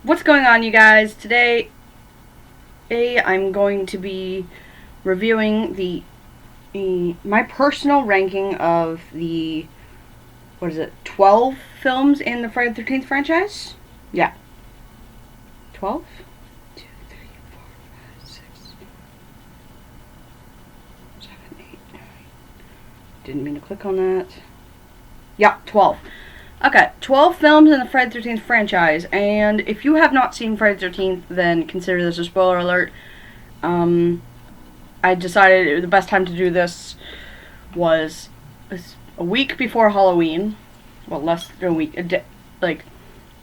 What's going on, you guys? Today, I'm going to be reviewing my personal ranking of the 12 films in the Friday the 13th franchise? Yeah. 12? 2, 3, 4, 5, 6, 7, 8, 9. Didn't mean to click on that. Yeah, 12. Okay, 12 films in the Friday the 13th franchise, and if you have not seen Friday the 13th, then consider this a spoiler alert. I decided the best time to do this was a week before Halloween. Well, less than a week, like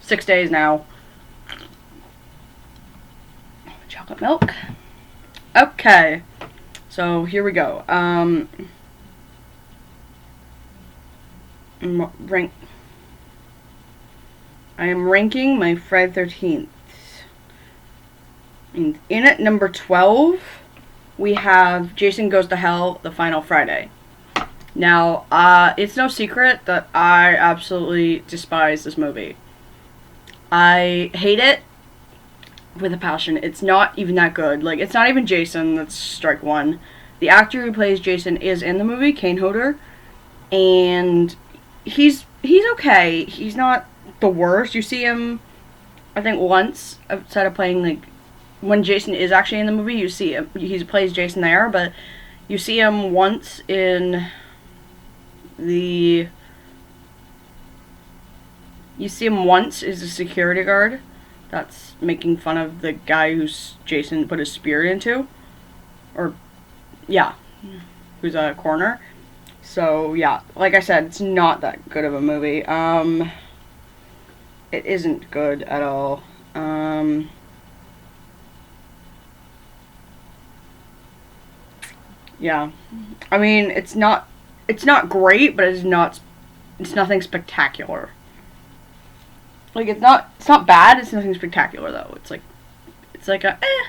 6 days now. Chocolate milk. Okay, so here we go. Rank. I am ranking my Friday the 13th. In at number 12, we have Jason Goes to Hell, The Final Friday. Now, it's no secret that I absolutely despise this movie. I hate it with a passion. It's not even that good. Like, it's not even Jason. That's strike one. The actor who plays Jason is in the movie, Kane Hodder, and he's okay. He's not the worst. You see him, I think, once outside of playing, like, when Jason is actually in the movie. You see him. He plays Jason there, but you see him once in the. You see him once as a security guard. That's making fun of the guy who's Jason put his spear into, or yeah, who's a coroner. So yeah, like I said, it's not that good of a movie. It isn't good at all. Yeah, I mean, it's not great, but it's nothing spectacular. Like, it's not bad. It's nothing spectacular though. It's like a eh.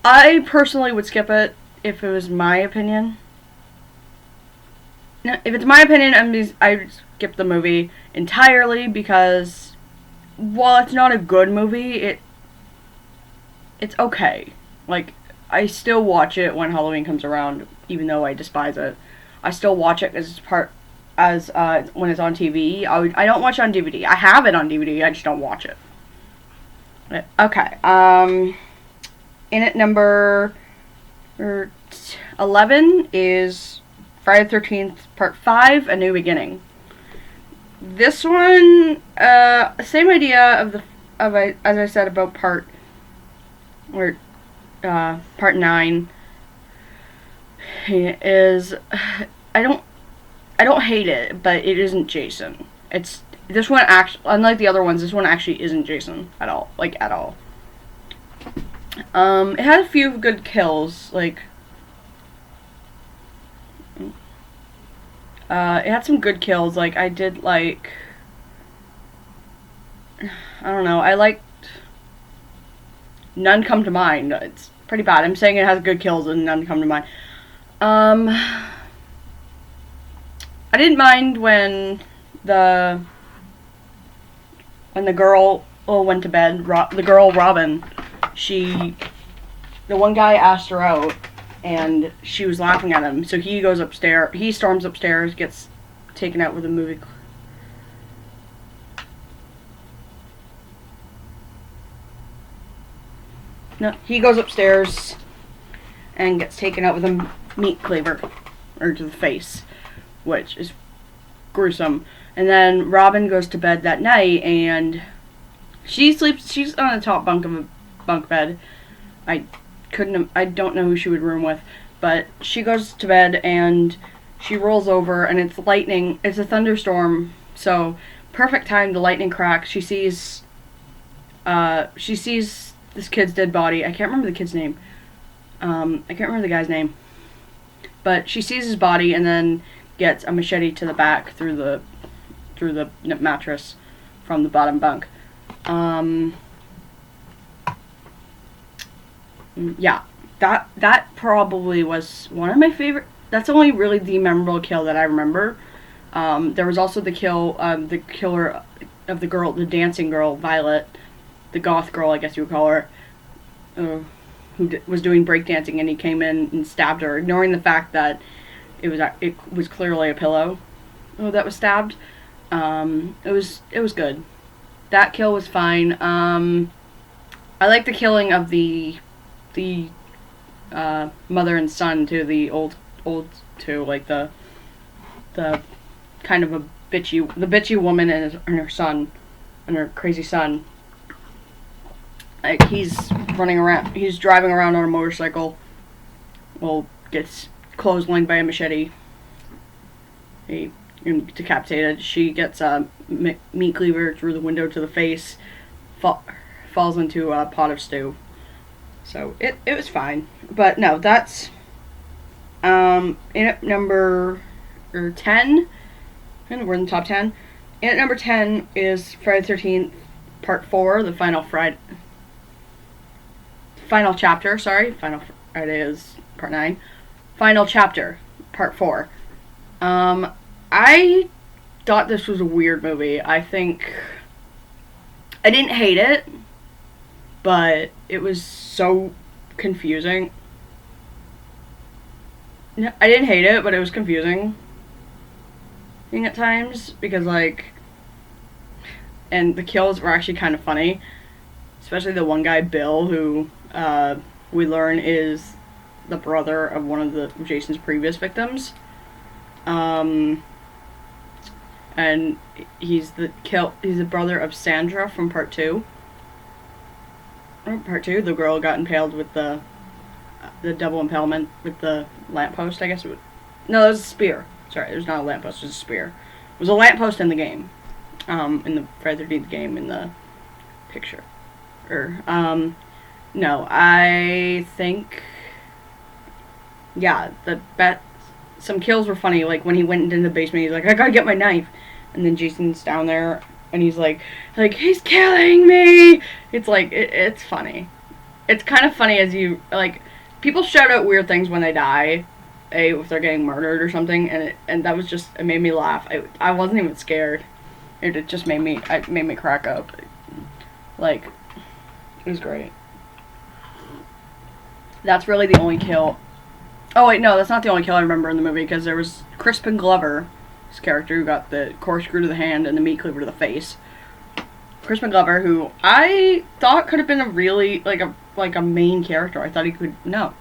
I personally would skip it if it was my opinion. Now, if it's my opinion, I would skip the movie entirely because while it's not a good movie, it's okay. Like, I still watch it when Halloween comes around, even though I despise it. I still watch it as when it's on TV. I don't watch it on DVD. I have it on DVD. I just don't watch it. Okay. In at number 11 is Friday the 13th Part 5: A New Beginning. This one, same idea as I said about part 9 is I don't hate it, but it isn't Jason. It's this one actually, unlike the other ones, this one actually isn't Jason at all, like at all. It had a few good kills, like it had some good kills. Like I did like I don't know. I liked None Come to Mind. It's pretty bad. I'm saying it has good kills and none come to mind. I didn't mind when the girl went to bed. The girl Robin, the one guy asked her out, and she was laughing at him. So he goes upstairs. He storms upstairs, gets taken out with a movie. No, he goes upstairs and gets taken out with a meat cleaver, or to the face, which is gruesome. And then Robin goes to bed that night, and she sleeps. She's on the top bunk of a bunk bed. I don't know who she would room with, but she goes to bed and she rolls over, and it's lightning. It's a thunderstorm, so perfect time. The lightning cracks. She sees this kid's dead body. I can't remember the kid's name. I can't remember the guy's name. But she sees his body and then gets a machete to the back through the mattress from the bottom bunk. Yeah, that probably was one of my favorite. That's only really the memorable kill that I remember. There was also the killer of the girl, the dancing girl, Violet. the goth girl, I guess you would call her, was doing breakdancing, and he came in and stabbed her, ignoring the fact that it was clearly a pillow that was stabbed. It was good. That kill was fine. I like the killing of the mother and son too. The old two, like the kind of a bitchy woman and her son and her crazy son. Like he's running around. He's driving around on a motorcycle. Well, gets clotheslined by a machete. He decapitated. She gets a meat cleaver through the window to the face. Falls into a pot of stew. So it was fine. But no, that's in at number 10. And we're in the top 10. In at number 10 is Friday the 13th Part 4, the final chapter, sorry. Final Friday is Part 9. Final chapter, Part 4. I thought this was a weird movie. I think I didn't hate it, but it was so confusing. No, I didn't hate it, but it was confusing at times because, like, and the kills were actually kind of funny, especially the one guy, Bill, who we learn is the brother of one of Jason's previous victims. And he's the brother of Sandra from Part 2. Part 2, the girl got impaled with the double impalement with the lamppost, I guess it would. No, it was a spear. Sorry, it was not a lamppost, it was a spear. It was a lamppost in the game. In the Friday the 13th game, in the picture. No, I think, yeah, some kills were funny, like when he went into the basement, he's like, I gotta get my knife. And then Jason's down there, and he's like, he's killing me! It's like, it's funny. It's kind of funny as you, like, people shout out weird things when they die, if they're getting murdered or something, and that was just, it made me laugh. I wasn't even scared. It just made me crack up. Like, it was great. That's really the only kill. Oh wait, no, that's not the only kill I remember in the movie, because there was Crispin Glover, his character, who got the corkscrew to the hand and the meat cleaver to the face. Crispin Glover, who I thought could have been a really, like a main character. I thought he could, no.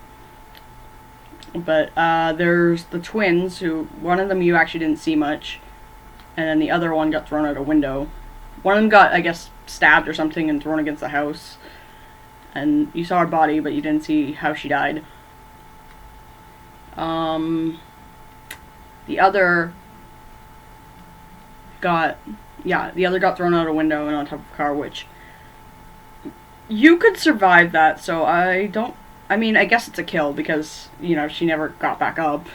But there's the twins, who, one of them you actually didn't see much, and then the other one got thrown out a window. One of them got, I guess, stabbed or something and thrown against the house. And you saw her body, but you didn't see how she died. The other got thrown out a window and on top of a car, which you could survive that, so I guess it's a kill because, she never got back up.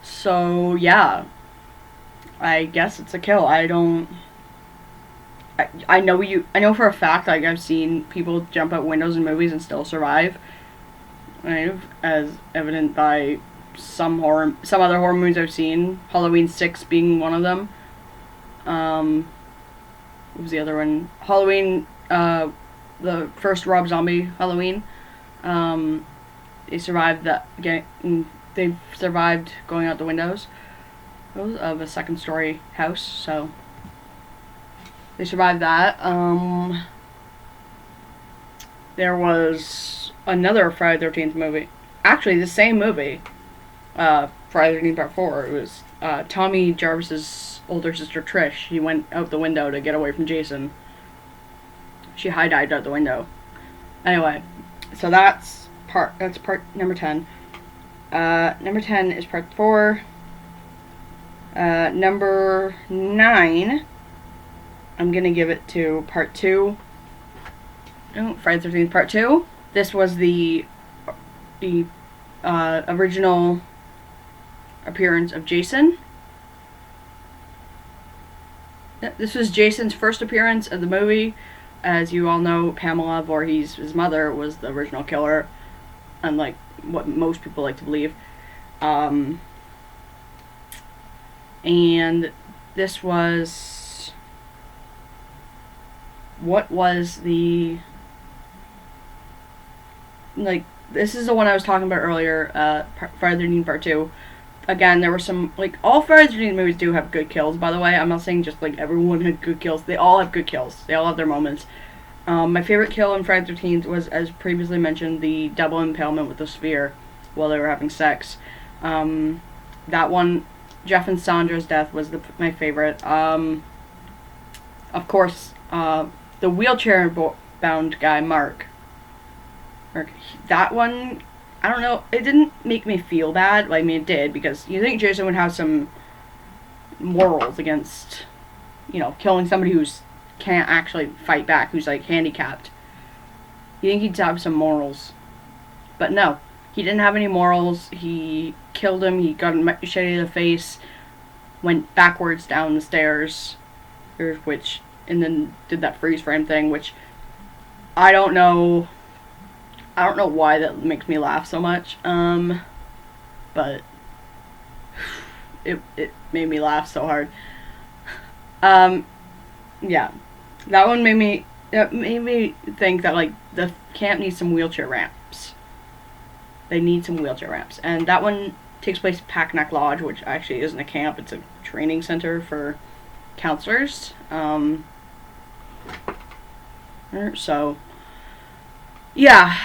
So, yeah. I guess it's a kill. I know for a fact, like, I've seen people jump out windows in movies and still survive. As evident by some other horror movies I've seen. Halloween 6 being one of them. What was the other one? Halloween, the first Rob Zombie Halloween. They survived they survived going out the windows of a second-story house, so they survived that. There was another Friday the 13th movie. Actually, the same movie. Friday the 13th Part 4. It was Tommy Jarvis's older sister Trish. She went out the window to get away from Jason. She high-dived out the window. Anyway, so that's part number 10. Number 10 is Part 4. Number 9, I'm gonna give it to Part 2. Oh, Friday the 13th Part 2. This was the original appearance of Jason. This was Jason's first appearance of the movie. As you all know, Pamela Voorhees, his mother, was the original killer, unlike what most people like to believe. And this was what was the, like, this is the one I was talking about earlier, Friday the 13th Part 2. Again, there were some, like, all Friday the 13th movies do have good kills, by the way. I'm not saying just, like, everyone had good kills. They all have good kills. They all have their moments. My favorite kill in Friday the 13th was, as previously mentioned, the double impalement with the sphere while they were having sex. That one, Jeff and Sandra's death was my favorite. Of course, the wheelchair-bound guy, Mark. That one, I don't know, it didn't make me feel bad. I mean, it did, because you think Jason would have some morals against, killing somebody who's can't actually fight back, who's, like, handicapped. You think he'd have some morals. But no, he didn't have any morals. He killed him, he got a machete to the face, went backwards down the stairs, and then did that freeze frame thing, which I don't know why that makes me laugh so much, but it made me laugh so hard. Yeah, that one made me think that, like, the camp needs some wheelchair ramps. They need some wheelchair ramps, and that one takes place at Packnack Lodge, which actually isn't a camp, it's a training center for counselors. So, yeah.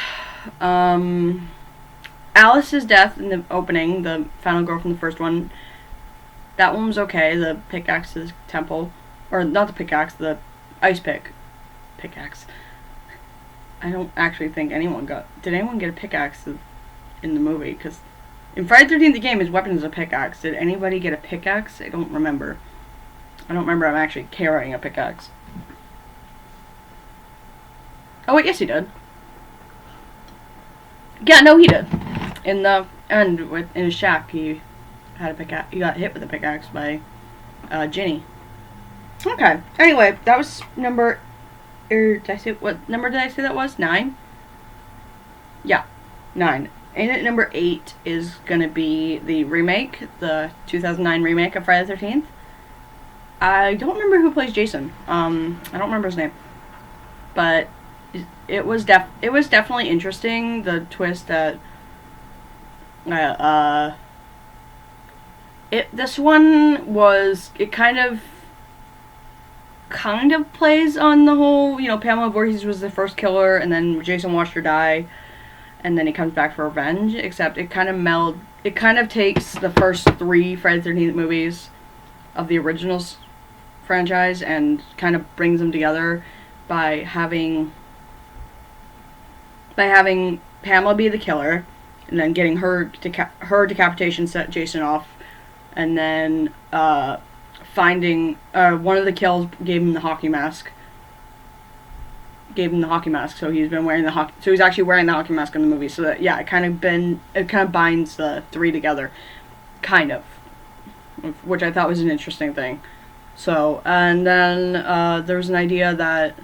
Alice's death in the opening, the final girl from the first one, that one was okay. The pickaxe's temple, or not the pickaxe, the ice pickaxe. I don't actually think did anyone get a pickaxe in the movie? Because in Friday the 13th, the game, his weapon is a pickaxe. Did anybody get a pickaxe? I don't remember. I'm actually carrying a pickaxe. Oh wait, yes he did. Yeah, no, he did. In the end, in his shack, he had a pickaxe. He got hit with a pickaxe by Ginny. Okay. Anyway, that was number. What number did I say that was? 9. Yeah, 9. And number 8 is gonna be the remake, the 2009 remake of Friday the 13th. I don't remember who plays Jason. I don't remember his name, but it was definitely interesting, the twist that this one was, it kind of plays on the whole, Pamela Voorhees was the first killer and then Jason watched her die and then he comes back for revenge, except it kind of takes the first 3 Friday the 13th movies of the originals franchise and kind of brings them together by having Pamela be the killer, and then getting her decapitation set Jason off, and then finding one of the kills gave him the hockey mask. So he's been wearing so he's actually wearing the hockey mask in the movie. So that, yeah, it kind of binds the 3 together, kind of, which I thought was an interesting thing. So, and then there was an idea that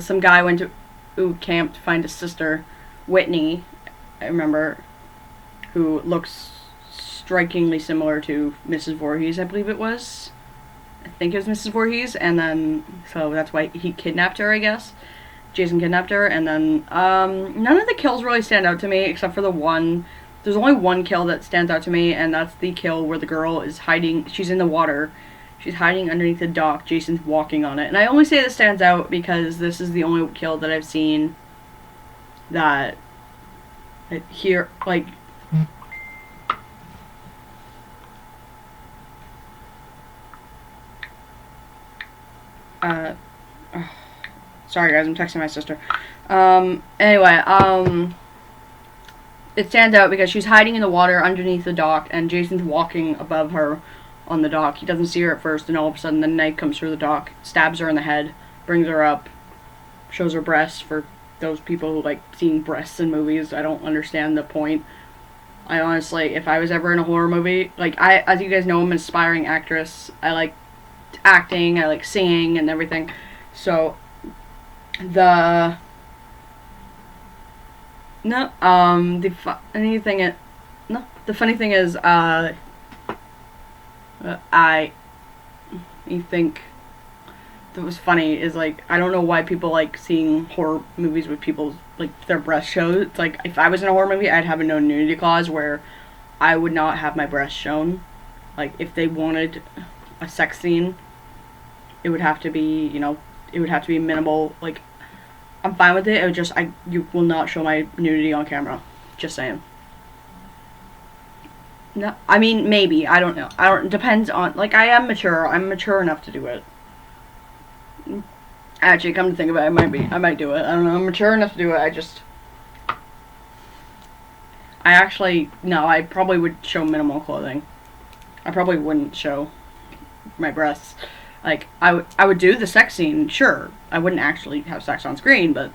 some guy went to camp to find his sister, Whitney, I remember, who looks strikingly similar to Mrs. Voorhees, I believe it was. I think it was Mrs. Voorhees, and then, so that's why he kidnapped her, I guess. Jason kidnapped her, and then, none of the kills really stand out to me, except for the one. There's only one kill that stands out to me, and that's the kill where the girl is hiding, she's in the water. She's hiding underneath the dock. Jason's walking on it. And I only say this stands out because this is the only kill that I've seen that here, like, sorry guys, I'm texting my sister. Anyway, it stands out because she's hiding in the water underneath the dock and Jason's walking above her on the dock. He doesn't see her at first, and all of a sudden the knife comes through the dock, stabs her in the head, brings her up, shows her breasts. For those people who like seeing breasts in movies, I don't understand the point. I honestly, if I was ever in a horror movie, like, as you guys know, I'm an aspiring actress. I like acting, I like singing and everything. So, the funny thing is, that was funny is like I don't know why people like seeing horror movies with people like their breasts shown. It's like if I was in a horror movie, I'd have a no nudity clause where I would not have my breasts shown. Like if they wanted a sex scene, it would have to be, it would have to be minimal. Like I'm fine with it. It would just you will not show my nudity on camera. Just saying. No, I mean maybe, I don't know. I don't depends on like I am mature. I'm mature enough to do it. Actually, come to think of it, I might do it. I don't know. I'm mature enough to do it. No, I probably would show minimal clothing. I probably wouldn't show my breasts. Like I would do the sex scene, sure. I wouldn't actually have sex on screen, but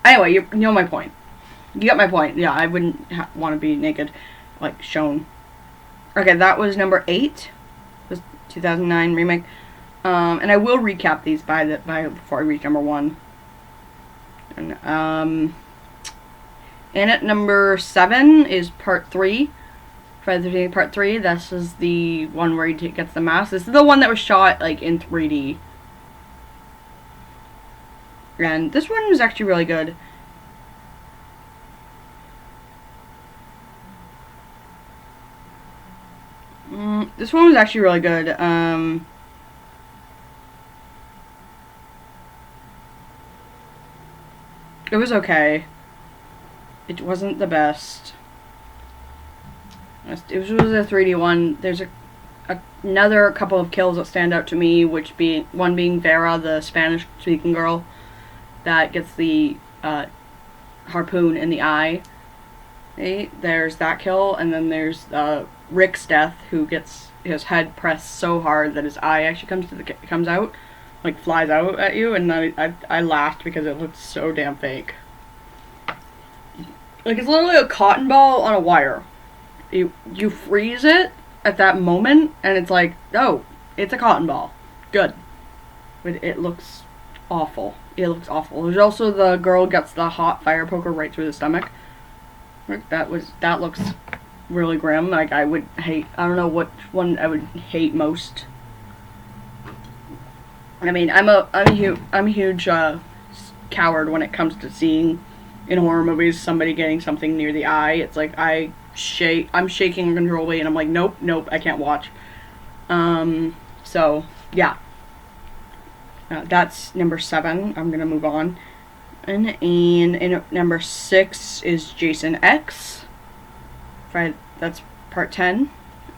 anyway, you know my point. You get my point. Yeah, I wouldn't want to be naked, like shown. Okay, that was number 8. It was 2009 remake. And I will recap these before I reach number 1. And and at number 7 is part 3. Friday the 13th part 3. This is the one where he gets the mask. This is the one that was shot like in 3D. And this one was actually really good. This one was actually really good. It was okay. It wasn't the best. It was a 3D one. There's another couple of kills that stand out to me, one being Vera, the Spanish-speaking girl, that gets the harpoon in the eye. There's that kill, and then there's Rick's death, who gets his head pressed so hard that his eye actually comes out, like flies out at you, and I laughed because it looked so damn fake. Like it's literally a cotton ball on a wire. You freeze it at that moment, and it's like, oh, it's a cotton ball. Good. But it looks awful. It looks awful. There's also the girl gets the hot fire poker right through the stomach. That looks really grim. Like I don't know what one I would hate most. I mean, I'm a huge coward when it comes to seeing in horror movies somebody getting something near the eye. It's like I'm shaking uncontrollably, and I'm like, nope, I can't watch. So yeah, that's number 7. I'm gonna move on, and number 6 is Jason X. Right, that's part 10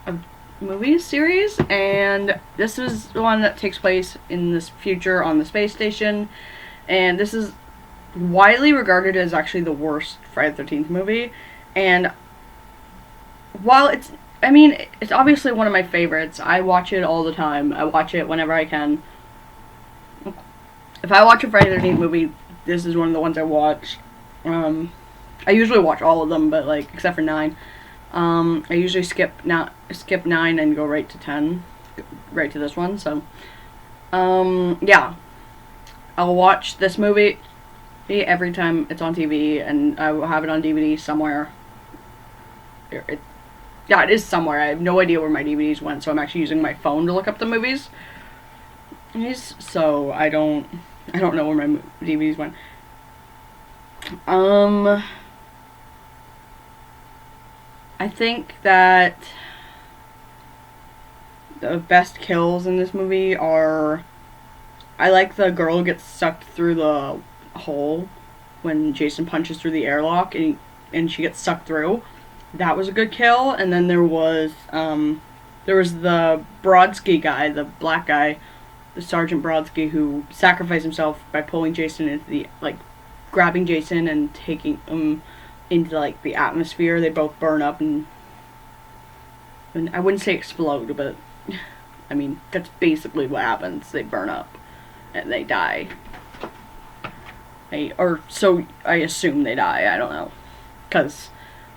of movies series, and this is the one that takes place in this future on the space station, and this is widely regarded as actually the worst Friday the 13th movie. And while it's obviously one of my favorites, I watch it all the time. I watch it whenever I can. If I watch a Friday the 13th movie, this is one of the ones I watch. I usually watch all of them, but like except for 9. I usually skip 9 and go right to 10, right to this one. So yeah, I'll watch this movie every time it's on TV, and I will have it on DVD somewhere. It is somewhere. I have no idea where my DVDs went, so I'm actually using my phone to look up the movies. So I don't know where my DVDs went. I think that the best kills in this movie are, I like the girl gets sucked through the hole when Jason punches through the airlock, and she gets sucked through. That was a good kill. And then there was the Brodsky guy, the black guy, the Sergeant Brodsky, who sacrificed himself by pulling Jason into grabbing Jason and taking him into like the atmosphere. They both burn up, and I wouldn't say explode, but I mean that's basically what happens. They burn up and they die. Or so I assume they die. I don't know, because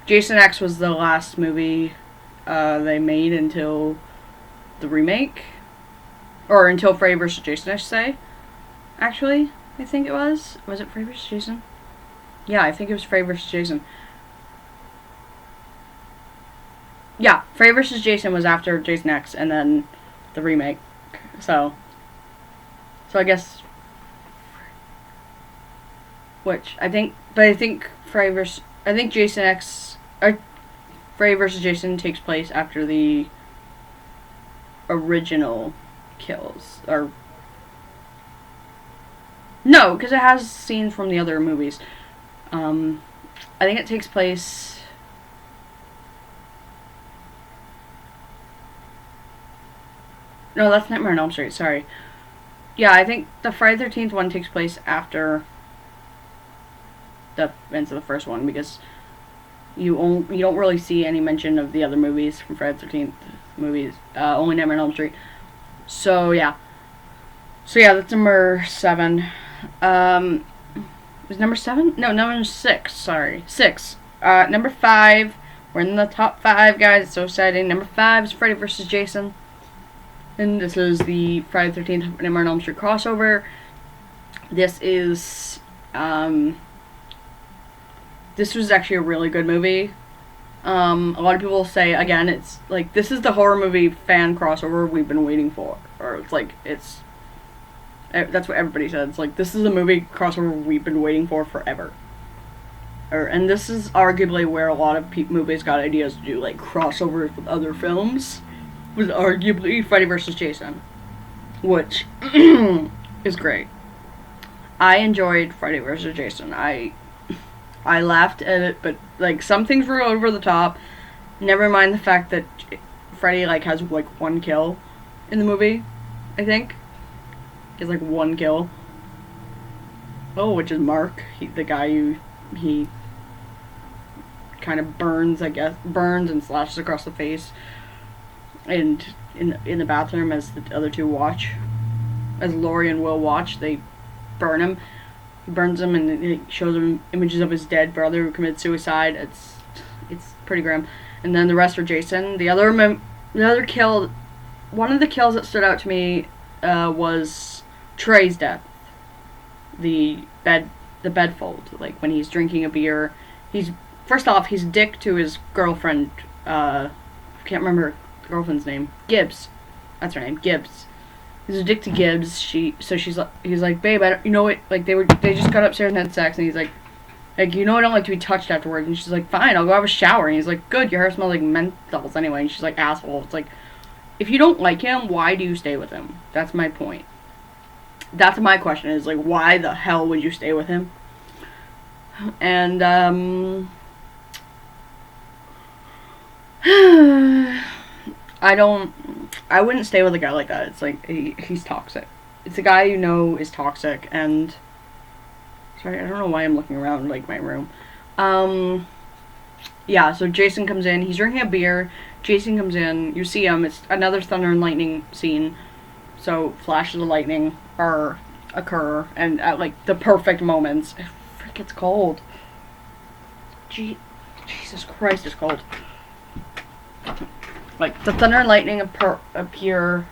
Jason X was the last movie they made until the remake, or until Freddy vs. Jason, I should say. Actually, I think it was. Was it Freddy vs. Jason? Yeah, I think it was Freddy vs. Jason. Yeah, Freddy vs. Jason was after Jason X, and then the remake. So So I guess, which I think, but I think Freddy versus, I think Jason X, Freddy versus Jason takes place after the original kills, or no, because it has scenes from the other movies. I think it takes place. No, that's Nightmare on Elm Street. Sorry. Yeah, I think the Friday 13th one takes place after the events of the first one, because you don't really see any mention of the other movies from Friday the 13th movies. Only Nightmare on Elm Street. So yeah. So yeah, that's number 7. Was number 7? No, number 6. Sorry, 6. Number 5. We're in the top 5, guys. It's so exciting. Number 5 is Freddy vs. Jason. And this is the Friday the 13th Nightmare on Elm Street crossover. This is, this was actually a really good movie. A lot of people say, again, it's like, this is the horror movie fan crossover we've been waiting for. Or it's like, that's what everybody said. It's like, this is a movie crossover we've been waiting for forever. And this is arguably where a lot of movies got ideas to do, like, crossovers with other films. Was arguably Freddy vs. Jason, which is great. I enjoyed Freddy vs. Jason. I laughed at it, but like some things were over the top. Never mind the fact that Freddy like has like 1 kill in the movie. I think he has like 1 kill. Oh, which is Mark, the guy he kind of burns, I guess, burns and slashes across the face. And in the bathroom as the other two watch, as Laurie and Will watch, they burn him. He burns him, and it shows him images of his dead brother who committed suicide. It's pretty grim. And then the rest are Jason. The other kill, one of the kills that stood out to me was Trey's death. The bed fold, like when he's drinking a beer. First off, he's a dick to his girlfriend. I can't remember her girlfriend's name. Gibbs. That's her name. Gibbs. He's a dick to Gibbs. He's like, babe, you know what? Like they just got upstairs and had sex, and he's like, you know I don't like to be touched afterwards. And she's like, fine, I'll go have a shower. And he's like, good, your hair smells like menthols anyway. And she's like, asshole. It's like, if you don't like him, why do you stay with him? That's my point. That's my question, is like, why the hell would you stay with him? And I wouldn't stay with a guy like that. It's like, he's toxic. It's a guy you know is toxic, and sorry, I don't know why I'm looking around like my room. Yeah, so Jason comes in, he's drinking a beer, Jason comes in, you see him, it's another thunder and lightning scene. So flashes of lightning occur, and at like the perfect moments. Frick, it's cold. Jesus Christ, it's cold. Like, the thunder and lightning appear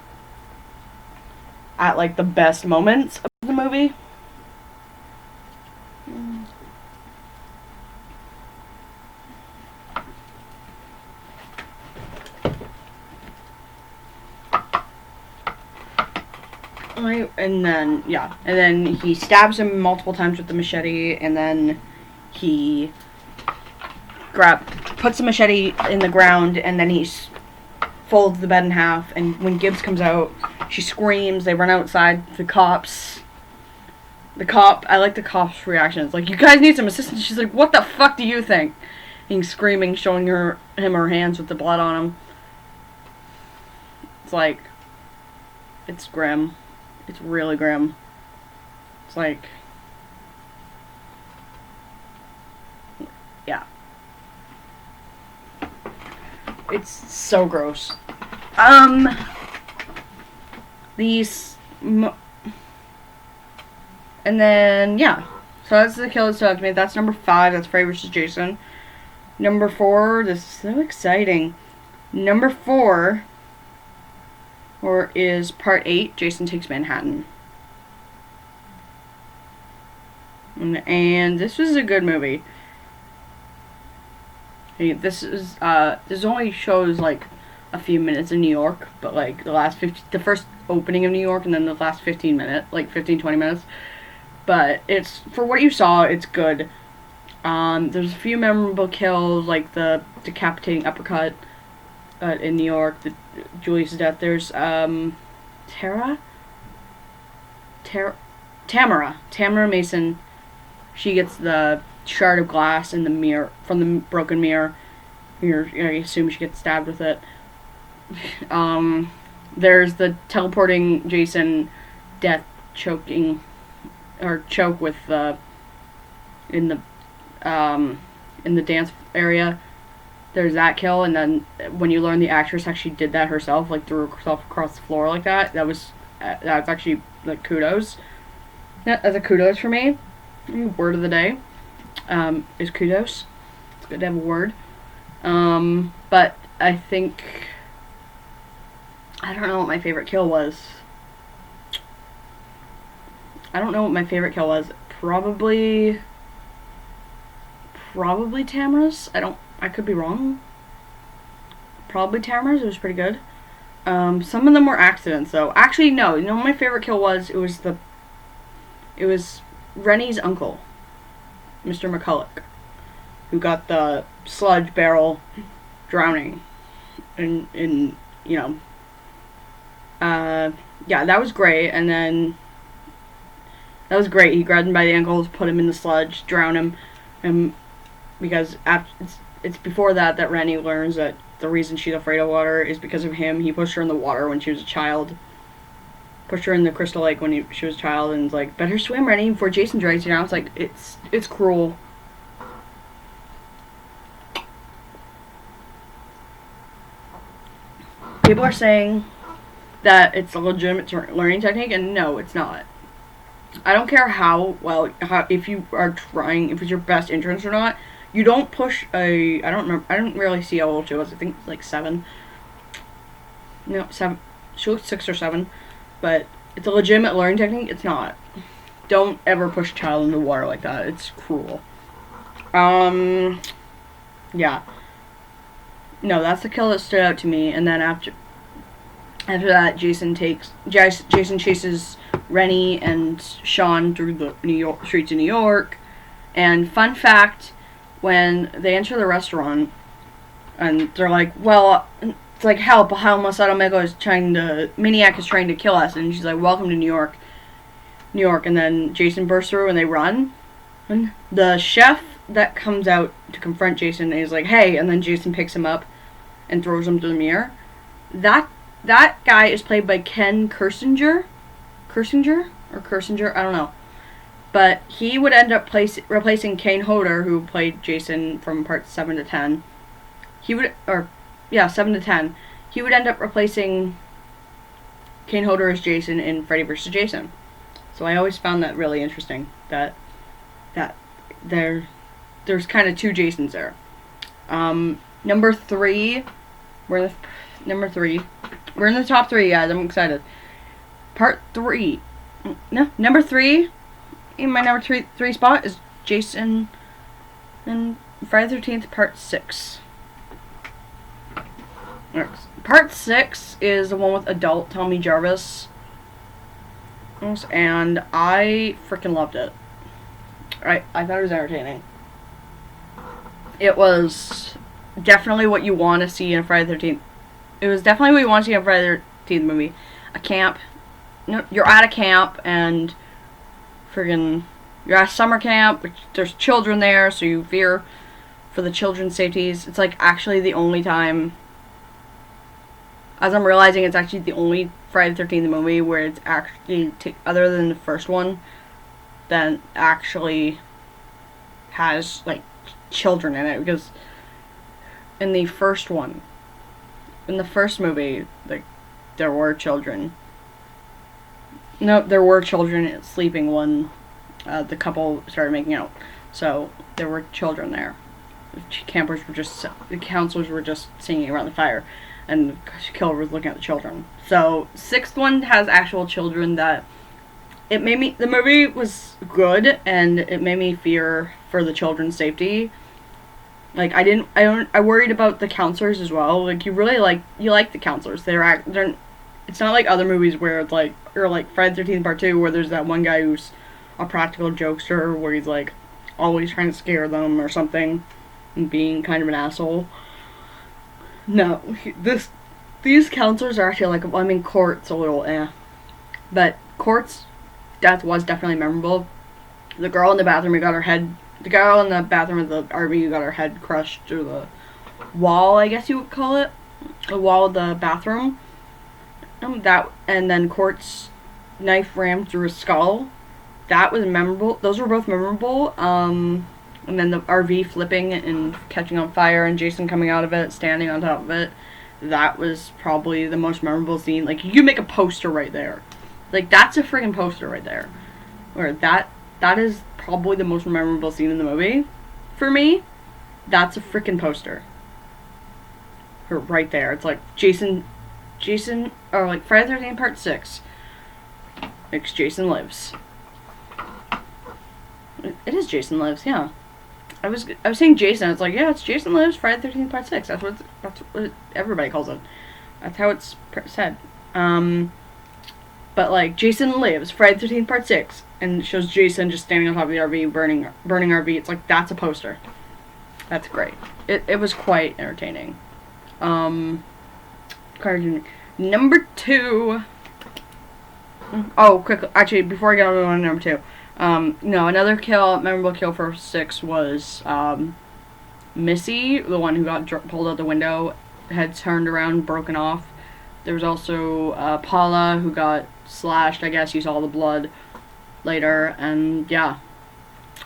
at, like, the best moments of the movie. And then he stabs him multiple times with the machete, and then he puts the machete in the ground, and then he folds the bed in half, and when Gibbs comes out, she screams, they run outside, I like the cop's reaction. It's like, you guys need some assistance. She's like, what the fuck do you think? And he's screaming, showing him her hands with the blood on them. It's like, it's grim. It's really grim. It's like, yeah. It's so gross. And then, yeah. So that's the kill that stood out to me. That's number 5. That's Freddy vs. Jason. Number 4. This is so exciting. Number 4 is part 8. Jason Takes Manhattan. And this was a good movie. This only shows like a few minutes in New York, but like the first opening of New York, and then the last 15 minutes, like 15-20 minutes. But it's, for what you saw, it's good. There's a few memorable kills, like the decapitating uppercut in New York, Julius' death. There's Tamara Mason. She gets the shard of glass in the mirror, from the broken mirror. I assume she gets stabbed with it. There's the teleporting Jason death choking, or choke with in the dance area. There's that kill, and then when you learn the actress actually did that herself, like threw herself across the floor like that, that's actually like kudos. Yeah, that's a kudos for me. Word of the day is kudos. It's good to have a word. But I think, I don't know what my favorite kill was. Probably Tamara's. I could be wrong. Probably Tamara's. It was pretty good. Some of them were accidents, though. Actually, no. You know what my favorite kill was? It was Rennie's uncle, Mr. McCulloch, who got the sludge barrel drowning. Yeah, that was great. And then that was great. He grabbed him by the ankles, put him in the sludge, drowned him, and because it's before that Rennie learns that the reason she's afraid of water is because of him. He pushed her in the water when she was a child. Pushed her in the Crystal Lake when she was a child, and was like, better swim, Rennie, before Jason drags you down. It's like, it's cruel. People are saying that it's a legitimate learning technique, and no, it's not. I don't care if it's your best interest or not, you don't push I don't really see how old she was. I think like 7. No, 7. She looks 6 or 7. But it's a legitimate learning technique. It's not. Don't ever push a child into the water like that. It's cruel. Yeah. No, that's the kill that stood out to me. And then after that, Jason chases Rennie and Sean through the streets of New York. And fun fact, when they enter the restaurant, and they're like, well, it's like, help, Maniac is trying to kill us. And she's like, welcome to New York. And then Jason bursts through and they run. And the chef that comes out to confront Jason is like, hey, and then Jason picks him up and throws him through the mirror. That guy is played by Ken Kirsinger, I don't know. But he would end up replacing Kane Hodder, who played Jason from parts 7 to 10. 7 to 10. He would end up replacing Kane Hodder as Jason in Freddy vs. Jason. So I always found that really interesting, that there's kind of 2 Jasons there. Number 3, we're in the top 3, guys. I'm excited. Number 3, in my number 3 spot is Jason in Friday the 13th, Part 6. Part 6 is the one with adult Tommy Jarvis. And I freaking loved it. I thought it was entertaining. It was definitely what you want to see in a Friday the 13th. It was definitely what you want to see in a Friday the 13th movie. A camp. You're at a camp, and friggin' you're at summer camp, which there's children there, so you fear for the children's safeties. It's like actually the only time, as I'm realizing, it's actually the only Friday the 13th movie where it's actually, other than the first one, that actually has like children in it. Because in the first movie, like, there were children. No, there were children sleeping when the couple started making out. So there were children there. The counselors were just singing around the fire, and the killer was looking at the children. So 6th one has actual children. The movie was good, and it made me fear for the children's safety. Like I worried about the counselors as well. Like you like the counselors. They're it's not like other movies where it's like, or like Friday the 13th Part 2 where there's that one guy who's a practical jokester where he's like always trying to scare them or something and being kind of an asshole. No, these counselors are actually like, I mean, Court's a little but Court's death was definitely memorable. The girl in the bathroom who got her head, the girl in the bathroom of the RV who got her head crushed through the wall, I guess you would call it, the wall of the bathroom. That, and then Court's knife rammed through his skull. That was memorable. Those were both memorable. And then the RV flipping and catching on fire and Jason coming out of it, standing on top of it. That was probably the most memorable scene. Like, you could make a poster right there. Like, that's a freaking poster right there. Or that is probably the most memorable scene in the movie. For me, that's a freaking poster. Or right there. It's like Jason, or like Friday the 13th Part 6. It's Jason Lives. It is Jason Lives, yeah. I was saying Jason. It's like, yeah, it's Jason Lives, Friday the 13th Part 6. That's what everybody calls it. That's how it's said. But like, Jason Lives, Friday the 13th Part 6, and it shows Jason just standing on top of the RV, burning RV. It's like, that's a poster. That's great. It was quite entertaining. Cartoon number 2. Oh, quick! Actually, before I get on to number 2. No, another memorable kill for 6 was, Missy, the one who got pulled out the window, head turned around, broken off. There was also, Paula, who got slashed, I guess you saw the blood later, and yeah.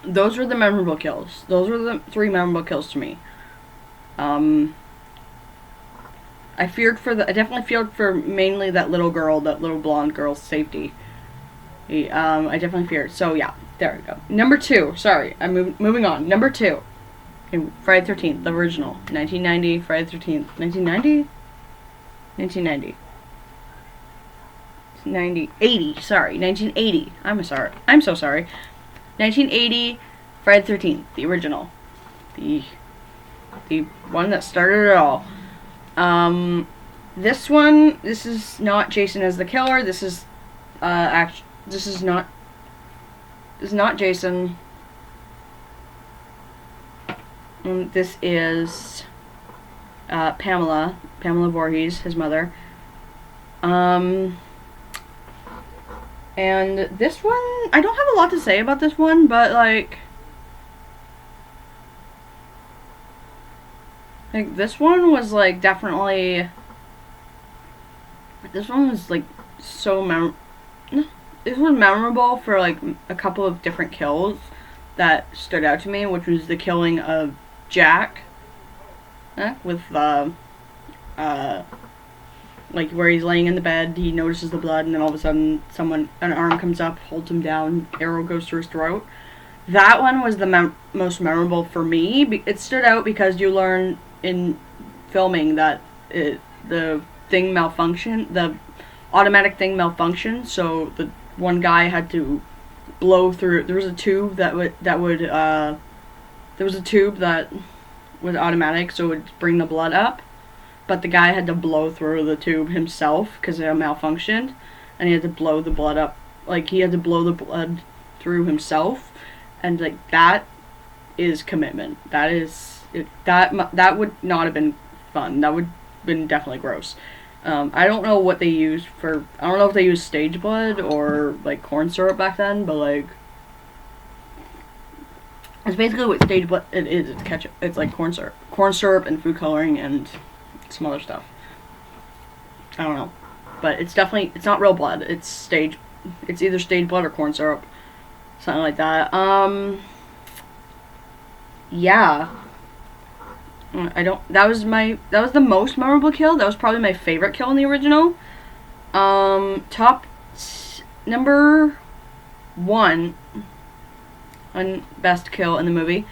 Those were the memorable kills. Those were the 3 memorable kills to me. I definitely feared for mainly that little blonde girl's safety. I definitely feared. So yeah, there we go. Number 2. Sorry, I'm moving on. Number 2. Okay, Friday the 13th, the original, 1990. Friday the 13th, 1990. 1990. 80. Sorry, 1980. I'm so sorry. 1980. Friday the 13th, the original, the one that started it all. This is not Jason as the killer. This is not Jason. This is Pamela Voorhees, his mother. And this one, I don't have a lot to say about this one, but like this one was like definitely. This one was like so This was memorable for like a couple of different kills that stood out to me, which was the killing of Jack, with like where he's laying in the bed, he notices the blood, and then all of a sudden an arm comes up, holds him down, arrow goes through his throat. That one was the most memorable for me. It stood out because you learn in filming that the thing malfunctioned, the automatic thing malfunctioned, so the one guy had to blow through. There was a tube that was automatic, so it would bring the blood up, but the guy had to blow through the tube himself because it malfunctioned, and he had to blow the blood up. Like, he had to blow the blood through himself, and like that is commitment. That is that would not have been fun. That would have been definitely gross. I don't know what they used for. I don't know if they used stage blood or like corn syrup back then, but like it's basically what stage blood it is. It's ketchup. It's like corn syrup and food coloring and some other stuff. I don't know, but it's not real blood. It's either stage blood or corn syrup, something like that. Yeah. That was the most memorable kill. That was probably my favorite kill in the original. Number 1 on best kill in the movie.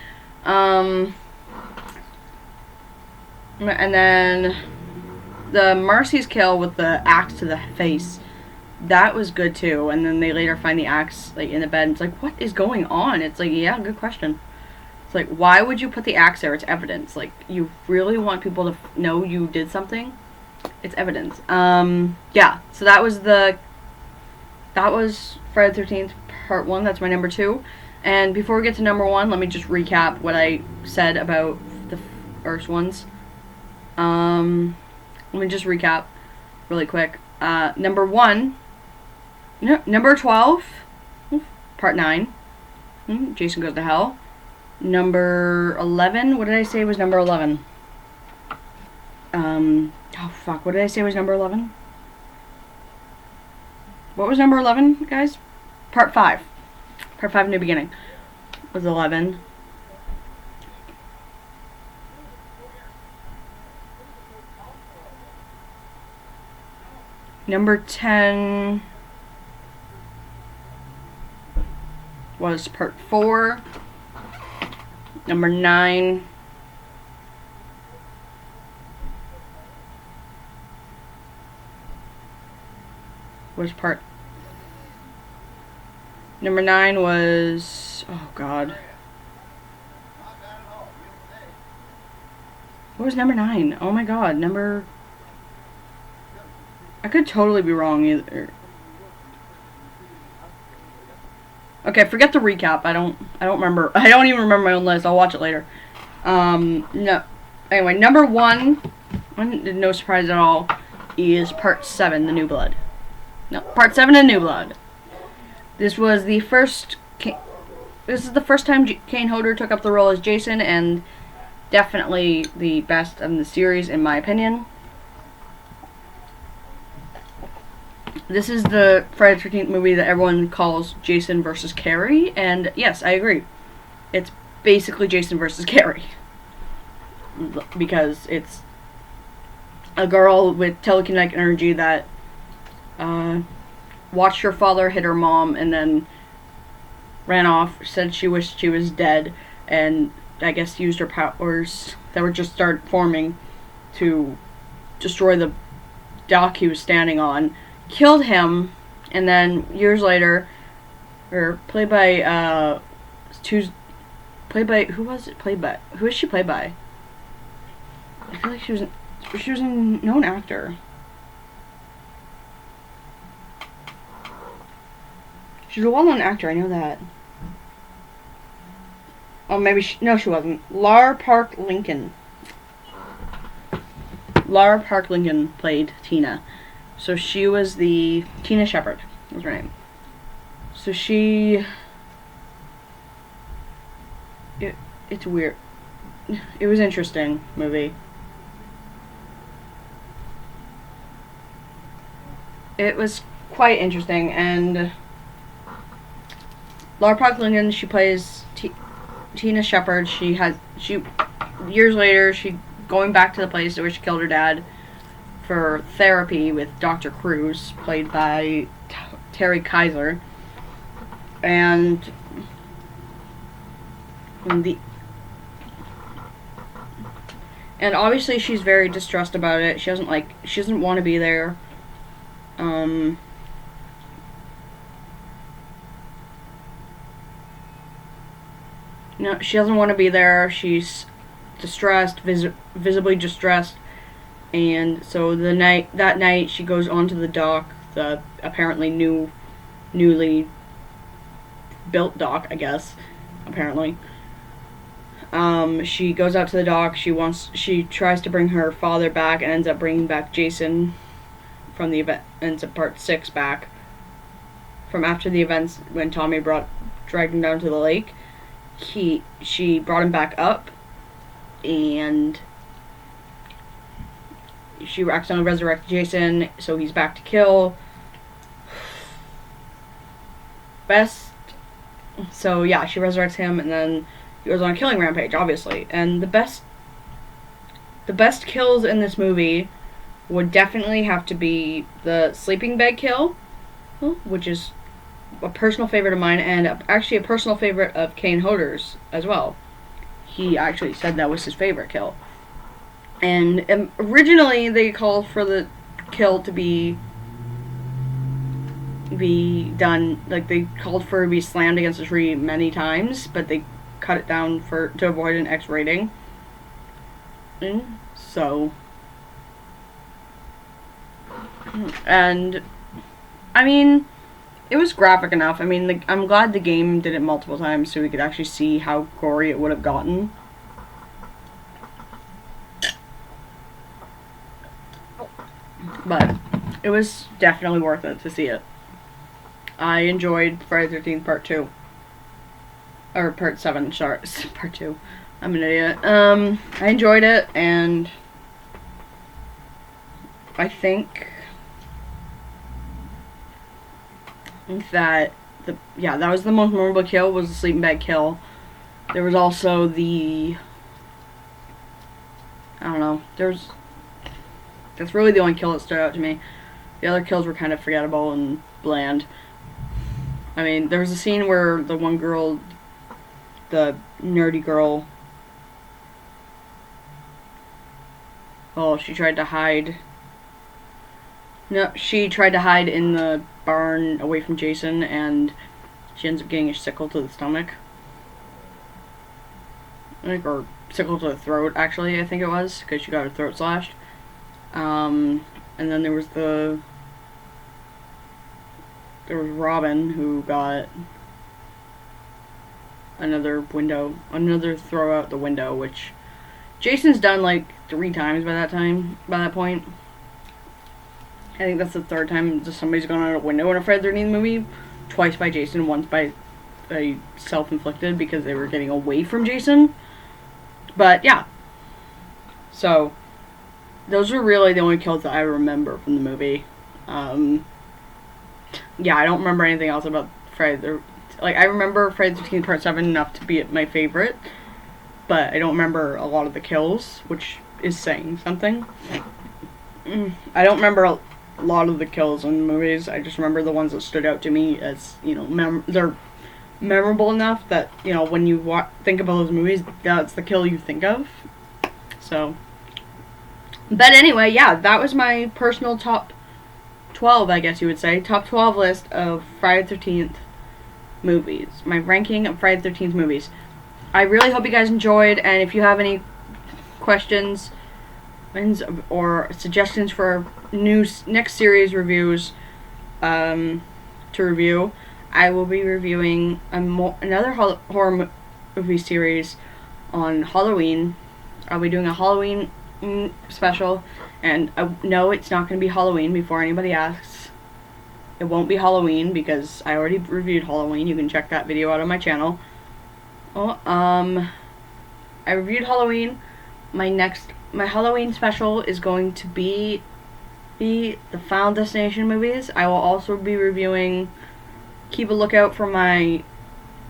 And then the Marcy's kill with the axe to the face. That was good too. And then they later find the axe like in the bed, and it's like, what is going on? It's like, yeah, good question. It's like, why would you put the axe there? It's evidence. Like, you really want people to know you did something? It's evidence. Yeah. So that was Friday the 13th Part 1. That's my number 2. And before we get to number 1, let me just recap what I said about the first ones. Let me just recap really quick. Number 1, number 12, Part 9, Jason Goes to Hell. Number 11, what did I say was number 11? Oh fuck, what did I say was number 11? What was number 11, guys? Part 5. Part 5 in the beginning was 11. Number 10 was Part 4. Number 9 was Number 9 was... Oh, God. What was number 9? Oh, my God. I could totally be wrong either. Okay, forget the recap. I don't remember. I don't even remember my own list. I'll watch it later. No. Anyway, number 1, no surprise at all, is Part 7, The New Blood. No, Part 7, The New Blood. This was the first... This is the first time Kane Hodder took up the role as Jason, and definitely the best in the series, in my opinion. This is the Friday the 13th movie that everyone calls Jason versus Carrie, and yes, I agree. It's basically Jason versus Carrie. Because it's a girl with telekinetic energy that watched her father hit her mom and then ran off, said she wished she was dead, and I guess used her powers that were just started forming to destroy the dock he was standing on. Killed him, and then years later, or played by who is she played by? I feel like she was a known actor. She's a well-known actor, I know that. Oh, maybe she wasn't. Lara Park Lincoln. Lara Park Lincoln played Tina. So she was Tina Shepard was her name. So it's weird. It was interesting movie. It was quite interesting, and Lara Park Lincoln, she plays Tina Shepard. Years later, she going back to the place where she killed her dad for therapy with Dr. Cruz, played by Terry Kaiser, and obviously she's very distressed about it. She doesn't want to be there. No, she doesn't want to be there. She's distressed, visibly distressed. And so that night she goes onto the dock, the apparently newly built dock, I guess, apparently. She goes out to the dock, she tries to bring her father back and ends up bringing back Jason from the events of Part 6 back. From after the events when Tommy dragged him down to the lake. She brought him back up, and she accidentally resurrected Jason, so he's back to kill. So yeah, she resurrects him, and then he goes on a killing rampage, obviously. And the best kills in this movie would definitely have to be the sleeping bag kill, which is a personal favorite of mine, and actually a personal favorite of Kane Hodder's as well. He actually said that was his favorite kill. And originally they called for the kill to be done, like they called for it to be slammed against a tree many times, but they cut it down to avoid an X rating. So, and I mean, it was graphic enough. I mean, I'm glad the game did it multiple times so we could actually see how gory it would have gotten. But it was definitely worth it to see it. I enjoyed Friday the 13th Part 2. Or Part 7, sorry. Part 2. I'm an idiot. I enjoyed it, and I think that that was the most memorable kill, was the sleeping bag kill. There was also I don't know, that's really the only kill that stood out to me. The other kills were kind of forgettable and bland. I mean, there was a scene where the one girl, the nerdy girl, she tried to hide. No, she tried to hide in the barn away from Jason, and she ends up getting a sickle to the stomach. Or sickle to the throat, actually, I think it was, because she got her throat slashed. And then there was Robin, who got another throw out the window, which Jason's done like 3 times by that point. I think that's the 3rd time somebody's gone out a window in a Friday the 13th movie. Twice by Jason, once by a self-inflicted because they were getting away from Jason. But yeah. So those were really the only kills that I remember from the movie. Yeah, I don't remember anything else about Friday I remember Friday the 13th Part 7 enough to be my favorite, but I don't remember a lot of the kills, which is saying something. I don't remember a lot of the kills in the movies. I just remember the ones that stood out to me as, they're memorable enough that, when you think about those movies, that's the kill you think of. So, but anyway, yeah, that was my personal top 12, I guess you would say. Top 12 list of Friday the 13th movies. My ranking of Friday the 13th movies. I really hope you guys enjoyed, and if you have any questions or suggestions for next series reviews to review, I will be reviewing another horror movie series on Halloween. I'll be doing a Halloween special, and no, it's not going to be Halloween before anybody asks. It won't be Halloween because I already reviewed Halloween. You can check that video out on my channel. I reviewed Halloween. My Halloween special is going to be the Final Destination movies. I will also be reviewing. Keep a lookout for my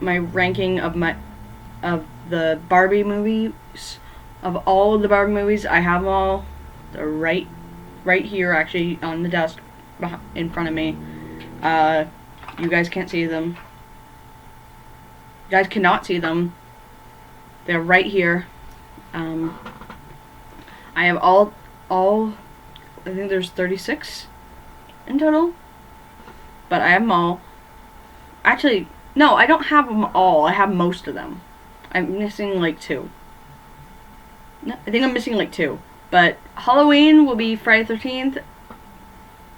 ranking of the Barbie movies. Of all the Barbie movies, I have them all. They're right here, actually, on the desk in front of me. You guys can't see them. You guys cannot see them. They're right here. I have all. I think there's 36 in total, but I have them all. Actually, no, I don't have them all. I have most of them. I'm missing like 2. No, I think I'm missing like 2. But Halloween will be Friday the 13th.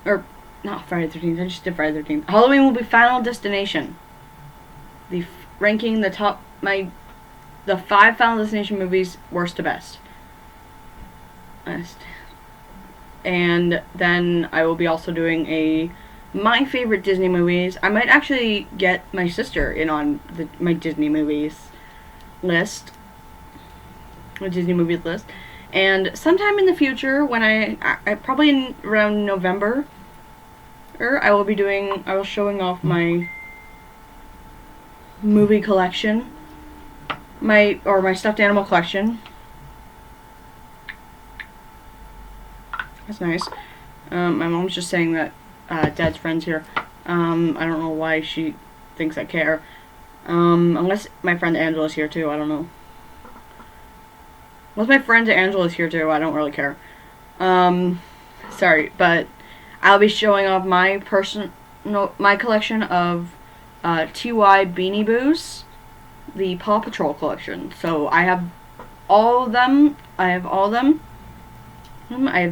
Or, not Friday the 13th. I just did Friday the 13th. Halloween will be Final Destination. Ranking the 5 Final Destination movies, worst to best. And then I will be also doing my favorite Disney movies. I might actually get my sister in on my Disney movies list. A Disney movies list. And sometime in the future, when I probably around November, I will showing off my movie collection. My stuffed animal collection. That's nice. My mom's just saying that Dad's friend's here. I don't know why she thinks I care. Unless my friend Angela's here too, I don't know. Unless my friend Angela's here too, I don't really care. Sorry, but I'll be showing off my collection of TY Beanie Boos. the Paw Patrol collection. So I have all of them. I have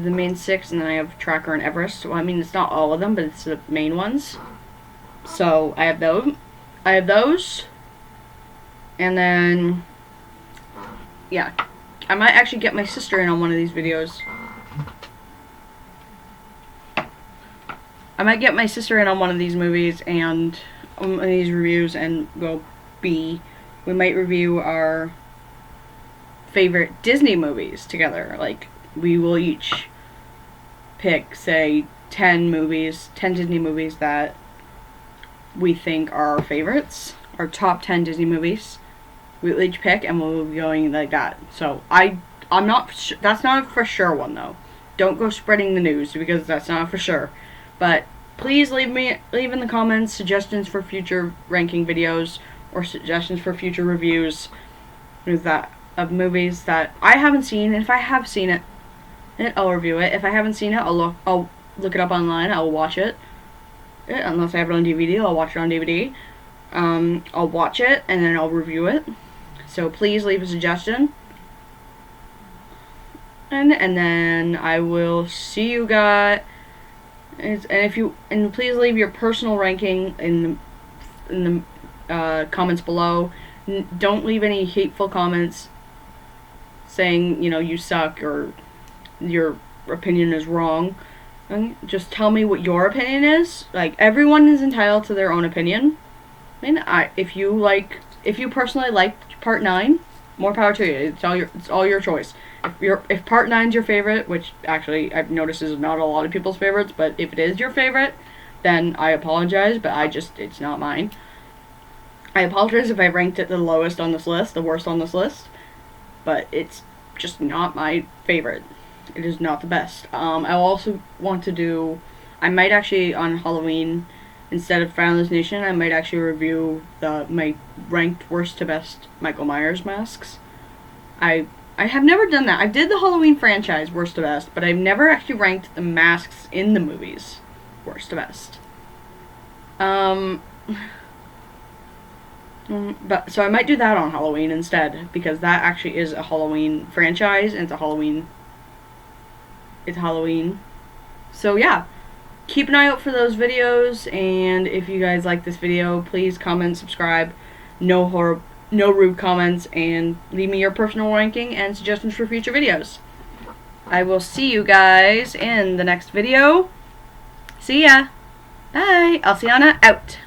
the main 6, and then I have Tracker and Everest. So I mean, it's not all of them, but it's the main ones. So I have those. And then, yeah, I might actually get my sister in on one of these videos. I might get my sister in on one of these movies and one of these reviews, and we might review our favorite Disney movies together. Like, we will each pick, say, 10 Disney movies that we think are our favorites, our top 10 Disney movies. We'll each pick, and we'll be going like that. So I'm not. That's not a for sure one though. Don't go spreading the news because that's not for sure. But please leave in the comments suggestions for future ranking videos or suggestions for future reviews of movies that I haven't seen. And if I have seen it, I'll review it. If I haven't seen it, I'll look it up online. I'll watch it. Unless I have it on DVD, I'll watch it on DVD. I'll watch it and then I'll review it. So please leave a suggestion. And then I will see you guys. And please leave your personal ranking in the comments below. Don't leave any hateful comments saying, you suck or your opinion is wrong. And just tell me what your opinion is. Like, everyone is entitled to their own opinion. And if you personally like Part 9, more power to you. It's all your choice. If Part 9's your favorite, which actually I've noticed is not a lot of people's favorites, but if it is your favorite, then I apologize, but it's not mine. I apologize if I ranked it the lowest on this list, the worst on this list, but it's just not my favorite. It is not the best. I also want to do, I might actually on Halloween, instead of Founders Nation, I might actually review my ranked worst to best Michael Myers masks. I have never done that. I did the Halloween franchise worst to best, but I've never actually ranked the masks in the movies worst to best. But so I might do that on Halloween instead, because that actually is a Halloween franchise and it's Halloween. So yeah. Keep an eye out for those videos, and if you guys like this video, please comment, subscribe, no rude comments, and leave me your personal ranking and suggestions for future videos. I will see you guys in the next video. See ya. Bye. Alciana out.